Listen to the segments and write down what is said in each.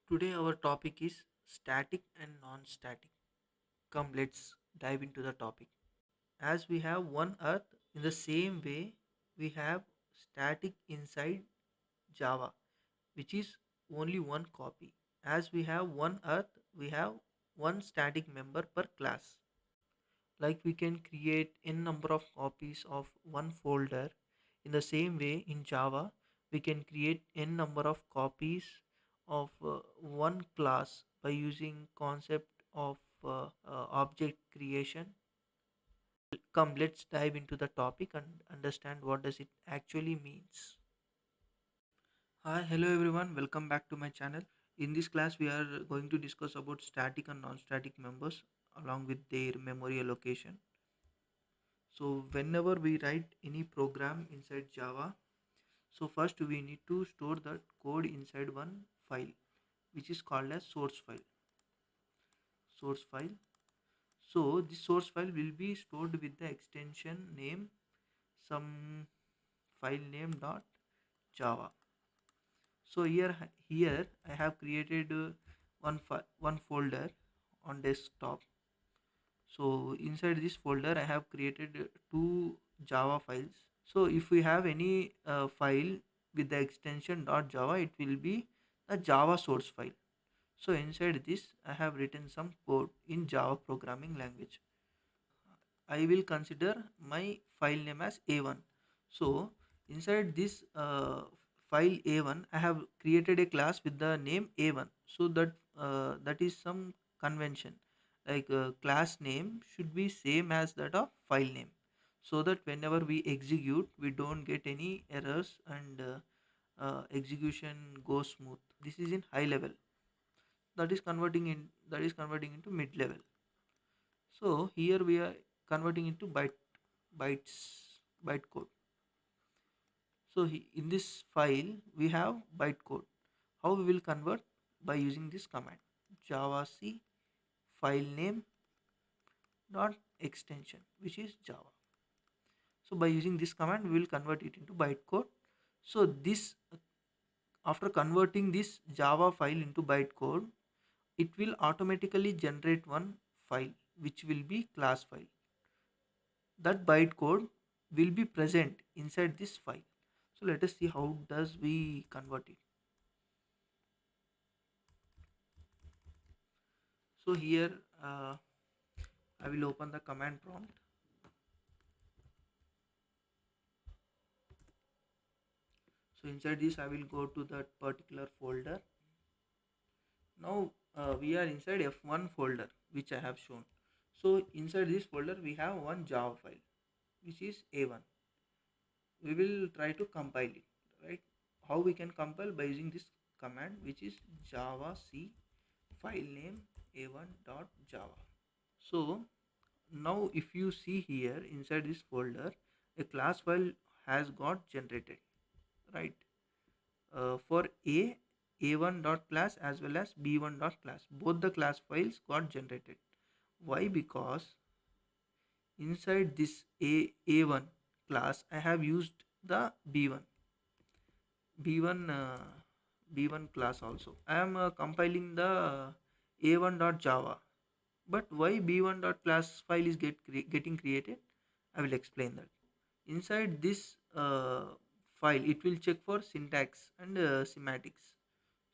Today our topic is static and non-static. Come, let's dive into the topic. As we have one earth, in the same way we have static inside Java, which is only one copy. As we have one earth, we have one static member per class. Like we can create n number of copies of one folder. In the same way in Java, we can create n number of copies of one class by using concept of object creation. Come, let's dive into the topic and understand what does it actually means. Hi, hello everyone, welcome back to my channel. In this class we are going to discuss about static and non-static members along with their memory allocation. So whenever we write any program inside Java, so first we need to store that code inside one file which is called as source file. Source file. So this source file will be stored with the extension name some file name dot java. So here I have created one folder on desktop. So inside this folder I have created two Java files. So if we have any file with the extension .java, it will be a Java source file. So inside this, I have written some code in Java programming language. I will consider my file name as A1. So inside this file A1, I have created a class with the name A1. So that is some convention. Like class name should be same as that of file name, so that whenever we execute, we don't get any errors and execution goes smooth. This is in high level. That is converting into mid level. So here we are converting into byte code. So in this file we have byte code. How we will convert? By using this command javac file name dot extension, which is Java. So by using this command we will convert it into bytecode. So this after converting this Java file into bytecode, it will automatically generate one file which will be class file. That bytecode will be present inside this file. So let us see how does we convert it. So here I will open the command prompt. So inside this I will go to that particular folder. Now we are inside F1 folder which I have shown. So inside this folder we have one Java file which is A1. We will try to compile it, right? How we can compile? By using this command which is javac file name a1.java. So now if you see here inside this folder, a class file has got generated, right? For a1 dot class as well as b1 dot class, both the class files got generated. Why? Because inside this a1 class I have used the b1 b1 class also. I am compiling the a1.java, but why b1.class file is getting created? I will explain that. Inside this file it will check for syntax and semantics.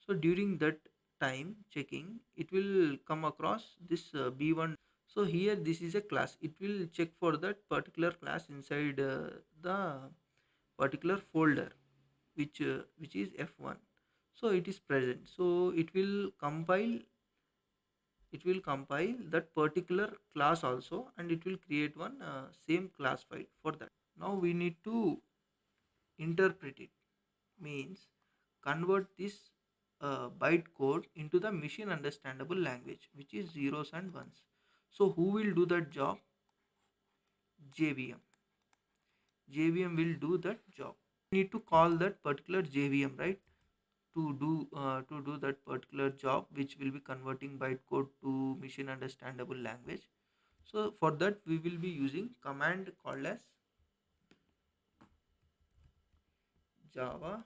So during that time checking, it will come across this b1. So here this is a class, it will check for that particular class inside the particular folder which is f1. So it is present, so it will compile that particular class also, and it will create one same class file for that. Now we need to interpret it, means convert this byte code into the machine understandable language which is zeros and ones. So who will do that job? JVM will do that job. We need to call that particular JVM, right, to do that particular job which will be converting bytecode to machine understandable language. So for that we will be using command called as java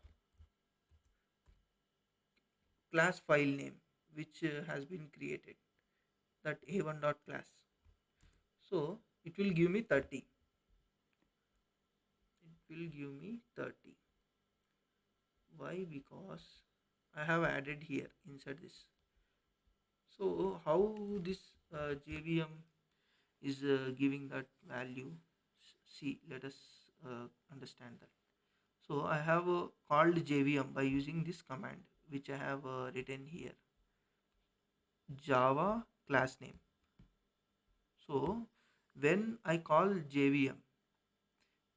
class file name which has been created, that a1 dot class. So it will give me 30. It will give me 30. Why? Because I have added here inside this. So how this JVM is giving that value? See, let us understand that. So I have called JVM by using this command which I have written here, Java class name. So when I call JVM,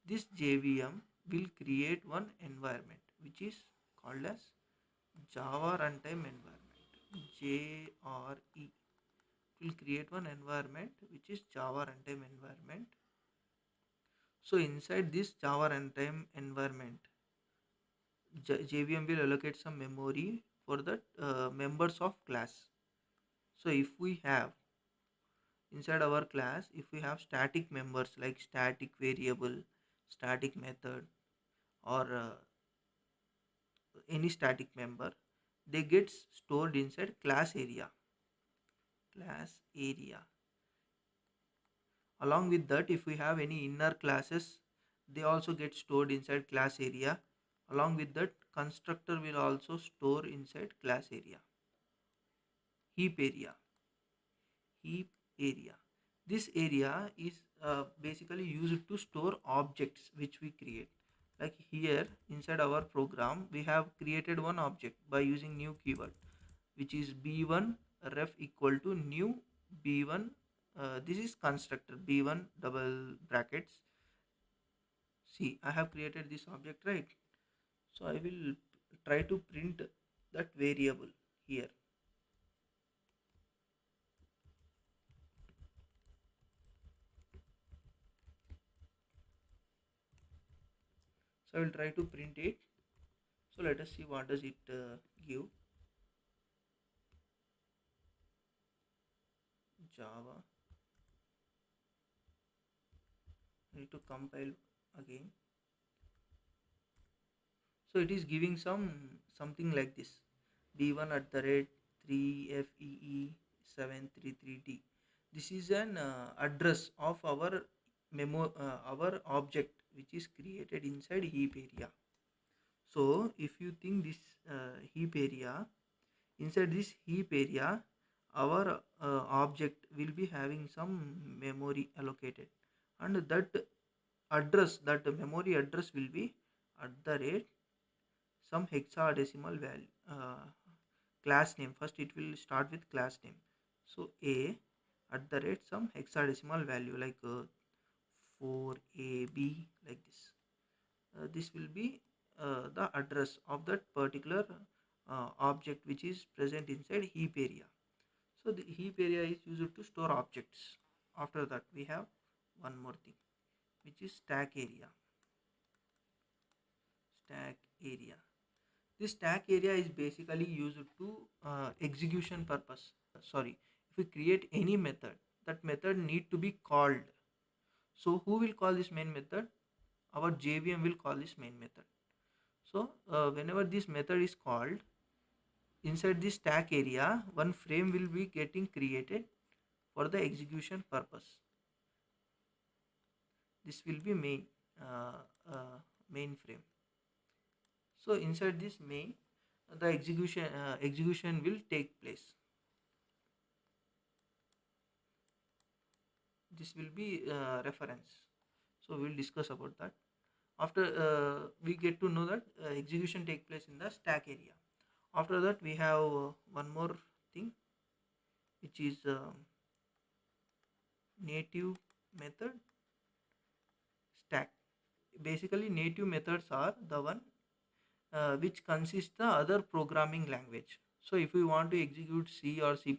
this JVM will create one environment which is called as Java runtime environment. JRE will create one environment which is Java runtime environment. So inside this Java runtime environment, JVM will allocate some memory for the members of class. So if we have inside our class, if we have static members like static variable, static method, or any static member, they get stored inside class area. Class area. Along with that, if we have any inner classes, they also get stored inside class area. Along with that, constructor will also store inside class area. Heap area. Heap area. This area is basically used to store objects which we create. Like here inside our program, we have created one object by using new keyword, which is b1 ref equal to new b1. This is constructor b1 double brackets. See, I have created this object, right? So I will try to print that variable here. So I will try to print it. So let us see what does it give. Java. I need to compile again. So it is giving something like this: b1 at the rate 3fee733d. This is an address of our our object which is created inside heap area. So if you think this heap area, inside this heap area, our object will be having some memory allocated, and that address, that memory address will be at the rate some hexadecimal value, class name. First it will start with class name. So a at the rate some hexadecimal value like 4ab, like this. This will be the address of that particular object which is present inside heap area. So the heap area is used to store objects. After that we have one more thing which is stack area. Stack area. This stack area is basically used to execution purpose. Sorry, if we create any method, that method need to be called. So who will call this main method? Our JVM will call this main method. So whenever this method is called, inside this stack area, one frame will be getting created for the execution purpose. This will be uh, main frame. So inside this main, the execution will take place. This will be reference. So we will discuss about that after we get to know that execution take place in the stack area. After that we have one more thing which is native method stack. Basically native methods are the one which consists the other programming language. So if we want to execute C or C++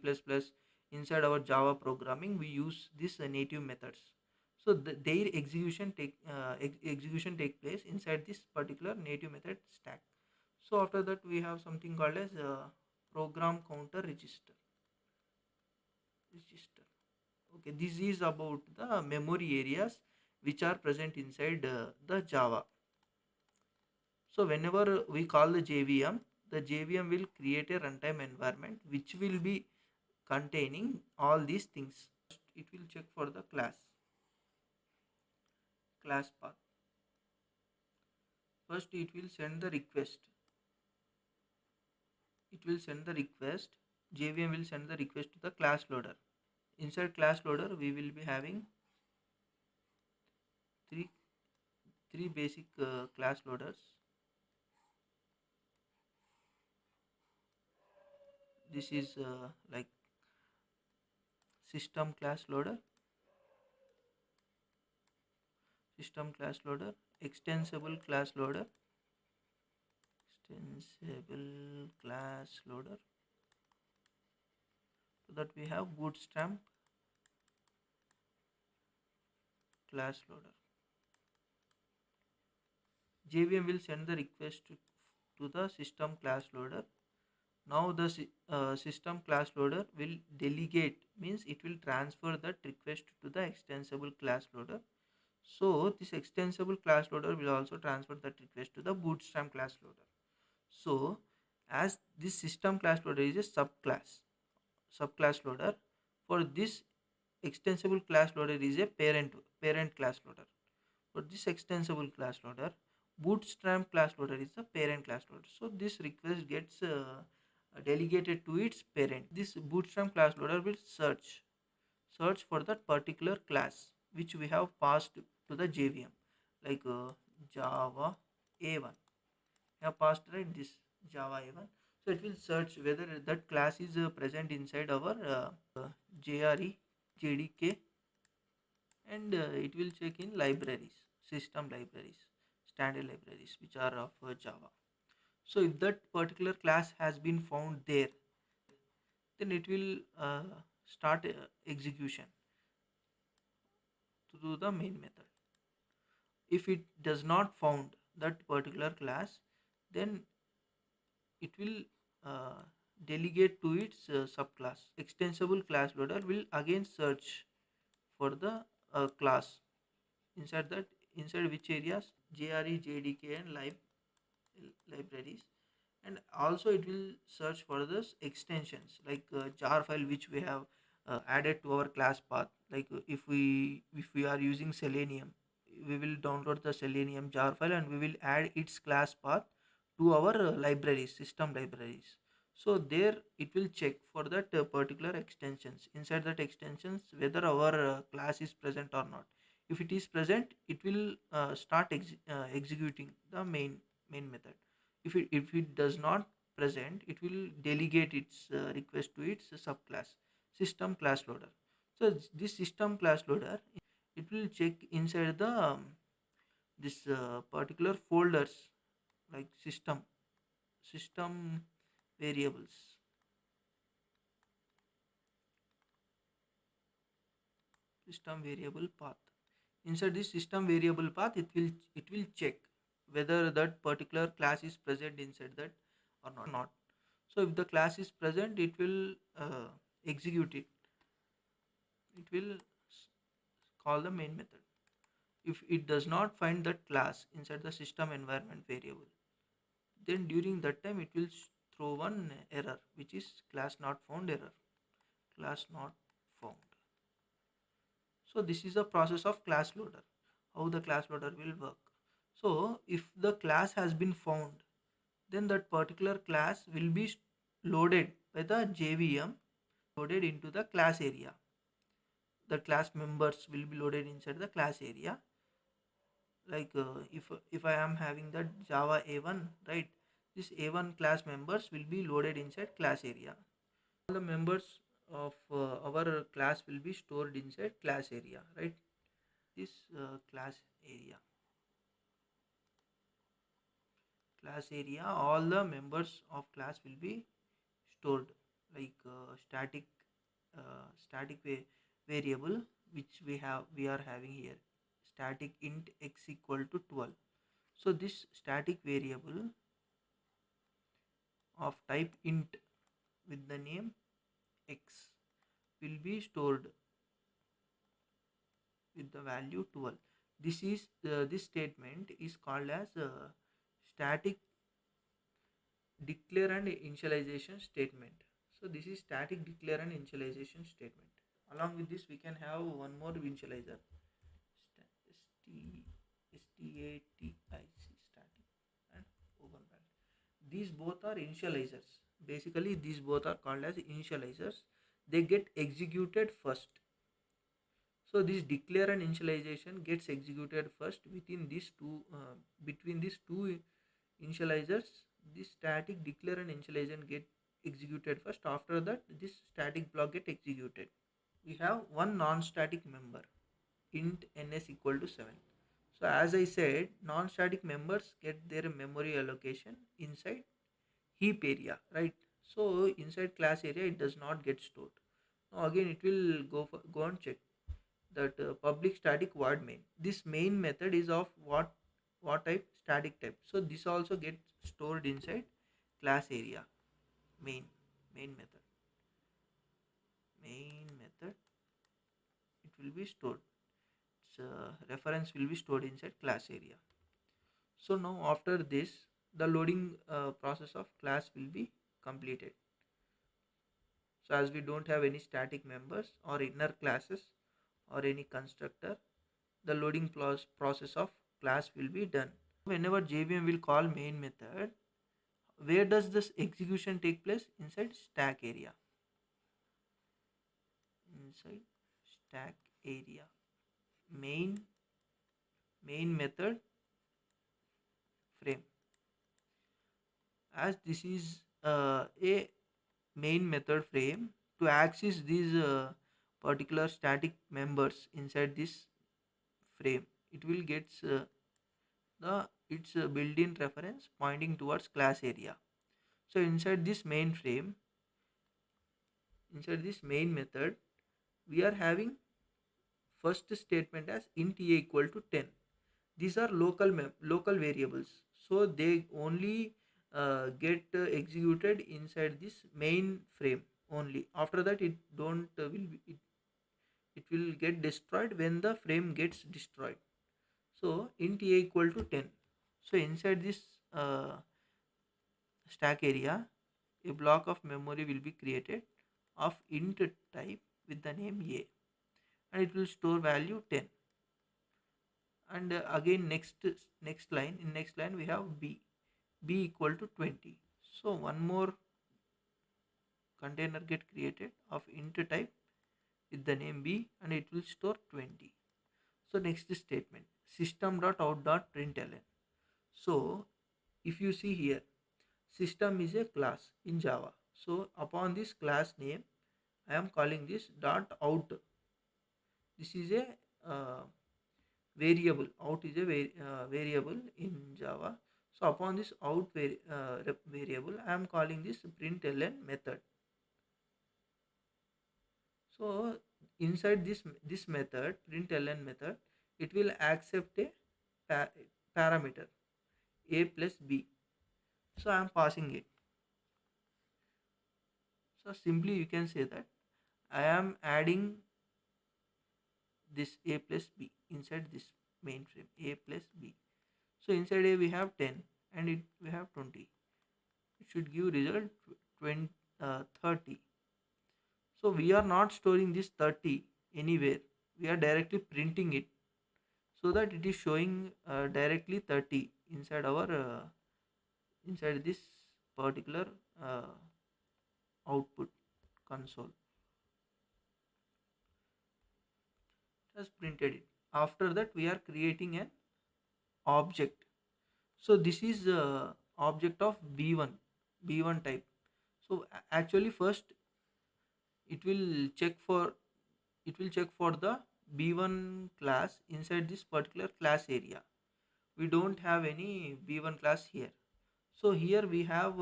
inside our Java programming, we use these native methods. So their execution take place inside this particular native method stack. So after that we have something called as program counter register. Okay, this is about the memory areas which are present inside the Java. So whenever we call the JVM, the JVM will create a runtime environment which will be containing all these things. It will check for the class path. First it will send the request. It will send the request. JVM will send the request to the class loader. Inside class loader we will be having three three basic class loaders. This is like system class loader, extensible class loader, extensible class loader. So that we have bootstrap class loader. JVM will send the request to the system class loader. Now the system class loader will delegate, means it will transfer that request to the extensible class loader. So this extensible class loader will also transfer that request to the bootstrap class loader. So as this system class loader is a subclass loader, for this extensible class loader is a parent class loader. For this extensible class loader, bootstrap class loader is the parent class loader. So this request gets delegated to its parent. This bootstrap class loader will search for that particular class which we have passed to the JVM, like Java A1. We have passed, right, this Java A1. So it will search whether that class is present inside our JRE JDK, and it will check in libraries, system libraries, standard libraries which are of Java. So if that particular class has been found there, then it will start execution through the main method. If it does not found that particular class, then it will uh, delegate to its subclass. Extensible class loader will again search for the class inside that, inside which areas, JRE JDK and libraries, and also it will search for this extensions like jar file which we have added to our class path. Like if we are using Selenium, we will download the Selenium jar file and we will add its class path to our libraries, system libraries. So there it will check for that particular extensions, inside that extensions whether our class is present or not. If it is present, it will start executing the main method. If it does not present, it will delegate its request to its subclass, system class loader. So this system class loader, it will check inside the this particular folders, like system variables, system variable path. Inside this system variable path, it will check whether that particular class is present inside that or not. So if the class is present, it will execute it. It will call the main method. If it does not find that class inside the system environment variable, then during that time it will throw one error, which is class not found error. Class not found. So this is the process of class loader, how the class loader will work. So if the class has been found, then that particular class will be loaded by the JVM, loaded into the class area. The class members will be loaded inside the class area. Like if I am having that Java A1, right, this A1 class members will be loaded inside class area. All the members of our class will be stored inside class area, right? This class area, all the members of class will be stored, like static variable which we are having here, static int x equal to 12. So this static variable of type int with the name x will be stored with the value 12. This statement is called as static declare and initialization statement. So this is static declare and initialization statement. Along with this, we can have one more initializer. Static static and open bracket. These both are initializers. Basically, these both are called as initializers. They get executed first. So this declare and initialization gets executed first within these two between these two initializers. This static declare and initialization get executed first. After that, this static block get executed. We have one non-static member, int ns equal to 7. So as I said, non-static members get their memory allocation inside heap area, right? So inside class area it does not get stored. Now again it will go and check that public static void main. This main method is of what type? Static type. So this also gets stored inside class area. main main method main method it will be stored. Its reference will be stored inside class area. So now after this, the loading process of class will be completed. So as we don't have any static members or inner classes or any constructor, the loading process of class will be done. Whenever JVM will call main method, where does this execution take place? Inside stack area. Inside stack area. Main method frame. As this is a main method frame, to access these particular static members inside this frame, it will get the its built-in reference pointing towards class area. So inside this main method, we are having first statement as int a equal to 10. These are local variables, so they only get executed inside this main frame only. After that, it don't will be, it will get destroyed when the frame gets destroyed. So int a equal to 10. So inside this uh, stack area, a block of memory will be created of int type with the name a, and it will store value 10. And again next line we have b equal to 20. So one more container get created of int type with the name b, and it will store 20. So next statement, system.out.println. So if you see here, system is a class in Java. So upon this class name, I am calling this dot out. This is a variable. Out is a variable in Java. So upon this out variable, I am calling this println method. So inside this method, println method, it will accept a parameter a plus b. So I am passing it. So simply you can say that I am adding this a plus b inside this main frame, a plus b. So inside a we have 10 and we have 20. It should give result 20, 30. So we are not storing this 30 anywhere. We are directly printing it, so that it is showing directly 30 inside our inside this particular uh, output console. Has printed it. After that, we are creating an object. So this is object of b1 type. So actually first it will check for the b1 class inside this particular class area. We don't have any b1 class here. So here we have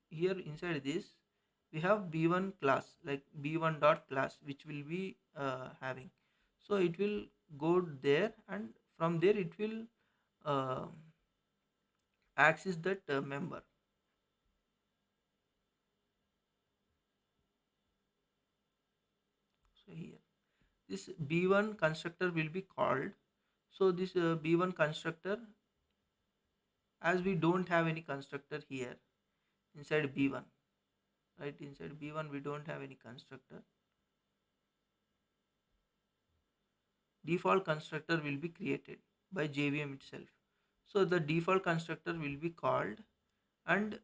here inside this we have b1 class, like b1 dot class, which will be having. So it will go there, and from there it will uh, access that member. So here this b1 constructor will be called. So this b1 constructor, as we don't have any constructor here, inside b1, right? Inside b1 we don't have any constructor. Default constructor will be created by JVM itself. So the default constructor will be called, and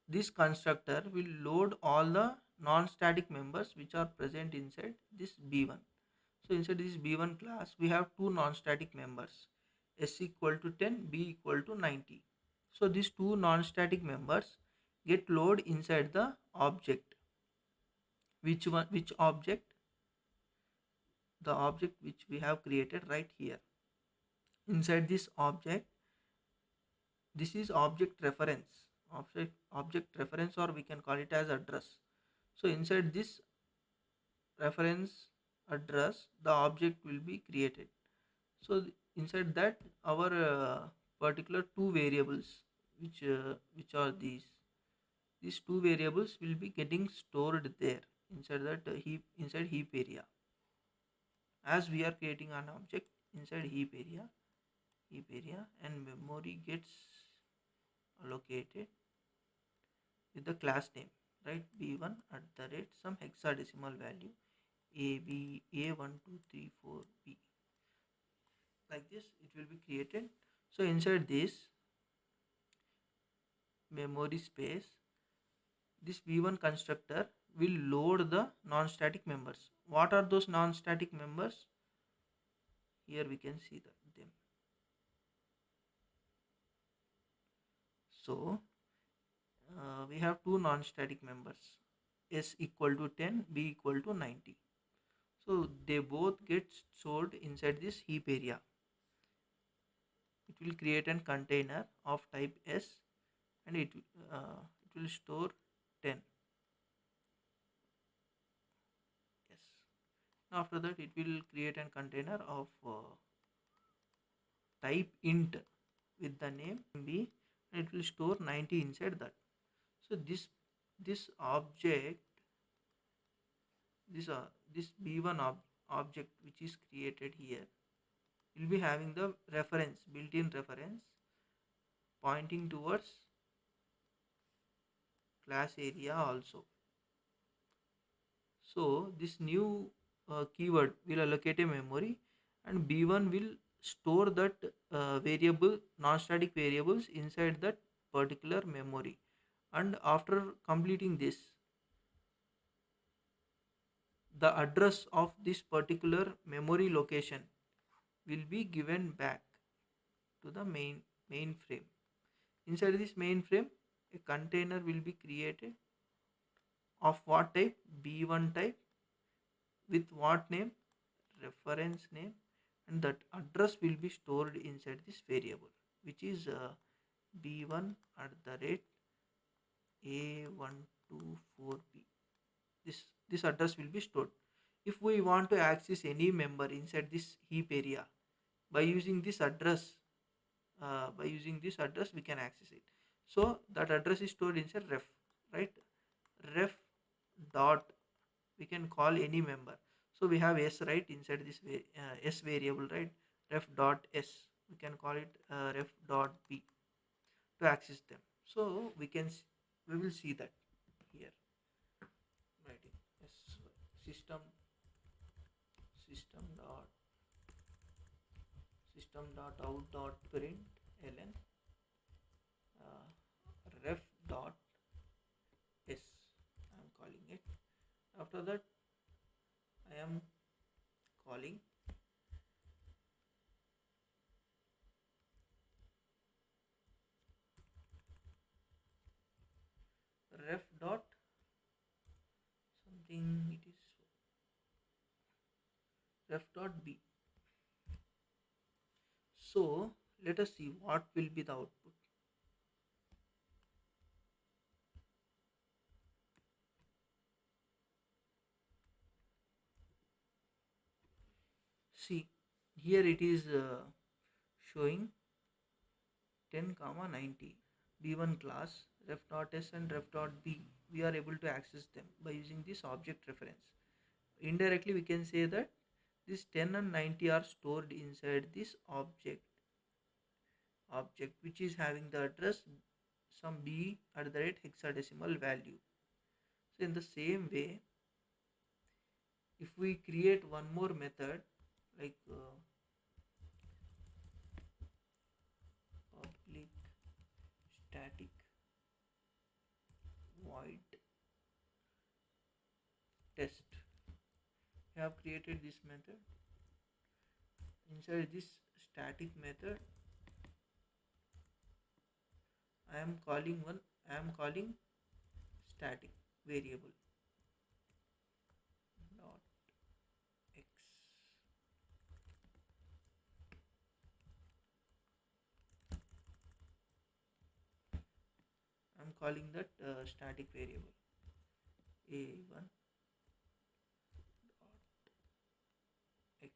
this constructor will load all the non-static members which are present inside this b1. So inside this b1 class we have two non-static members, s equal to 10, b equal to 90. So these two non-static members get load inside the object. Which object? The object which we have created right here. Inside this object, this is object reference, or we can call it as address. So inside this reference address the object will be created. So inside that our particular two variables, which are these two variables will be getting stored there inside that heap, inside heap area. As we are creating an object inside heap area, and memory gets allocated with the class name, right? b1 at the rate some hexadecimal value a1 2 3 4 b, like this it will be created. So inside this memory space, this v1 constructor will load the non-static members. What are those non-static members? Here we can see them. So we have two non-static members, s equal to 10, b equal to 90. So they both get stored inside this heap area. It will create a container of type s, and it will store 10. Yes. After that it will create a container of type int with the name b, and it will store 90 inside that. So this object, this b1 object which is created here will be having the reference, built-in reference pointing towards class area also. So this new keyword will allocate a memory, and b1 will store that variable, non-static variables inside that particular memory. And after completing this, the address of this particular memory location will be given back to the mainframe. Inside this mainframe, a container will be created of what type? b1 type, with what name? Reference name, and that address will be stored inside this variable, which is b1 at the rate a124b. This address will be stored. If we want to access any member inside this heap area, by using this address, we can access it. So that address is stored inside ref, right? Ref dot, we can call any member. So we have s, right, inside this s variable, right? Ref dot s, we can call it ref dot b to access them. So we will see that here, writing s system dot out dot print ln ref dot s, I am calling it. After that I am calling ref dot something, it is ref dot b. So let us see what will be the output. See, here it is showing 10 comma 90 b1 class ref.s and ref.b. We are able to access them by using this object reference. Indirectly we can say that this 10 and 90 are stored inside this object which is having the address some b at the rate hexadecimal value. So in the same way, if we create one more method like public static void test, we have created this method. Inside this static method, I am calling static variable dot x. I'm calling that static variable a1 dot x.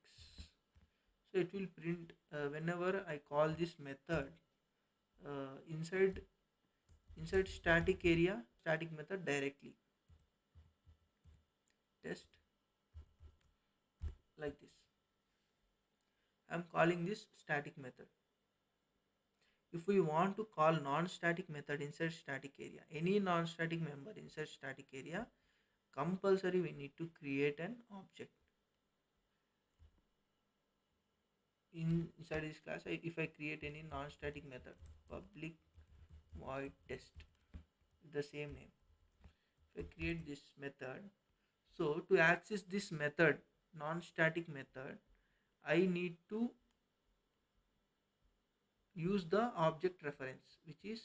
So it will print whenever I call this method inside static method directly. Test like this. I'm calling this static method. If we want to call non-static method inside static area, any non-static member inside static area, compulsory we need to create an object. Inside this class, if I create any non-static method, public void test, the same name. If I create this method, so to access this method, non-static method, I need to use the object reference, which is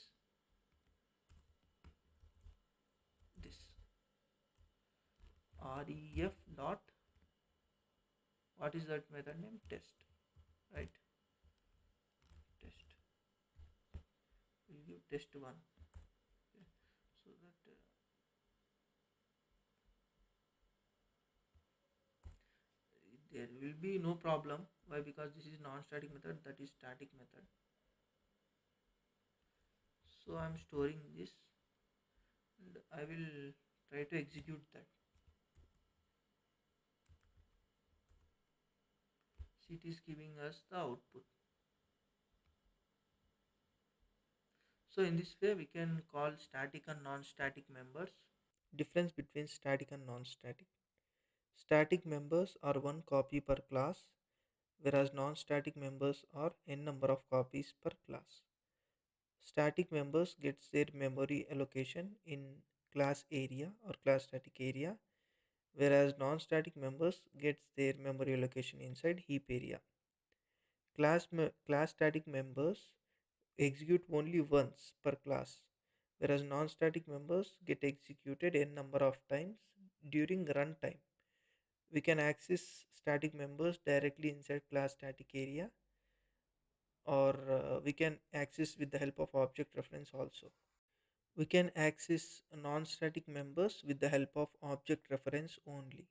this ref dot, what is that method name? Test, right? Test. We'll give test one. Okay. So that there will be no problem. Why? Because this is non-static method, that is static method. So I'm storing this and I will try to execute that. So it is giving us the output. So in this way we can call static and non-static members. Difference between static and non-static. Static members are one copy per class, whereas non-static members are n number of copies per class. Static members gets their memory allocation in class area or class static area, whereas non-static members gets their memory allocation inside heap area. Class static members execute only once per class, whereas non-static members get executed n number of times during runtime. We can access static members directly inside class static area, or we can access with the help of object reference also. We can access non-static members with the help of object reference only.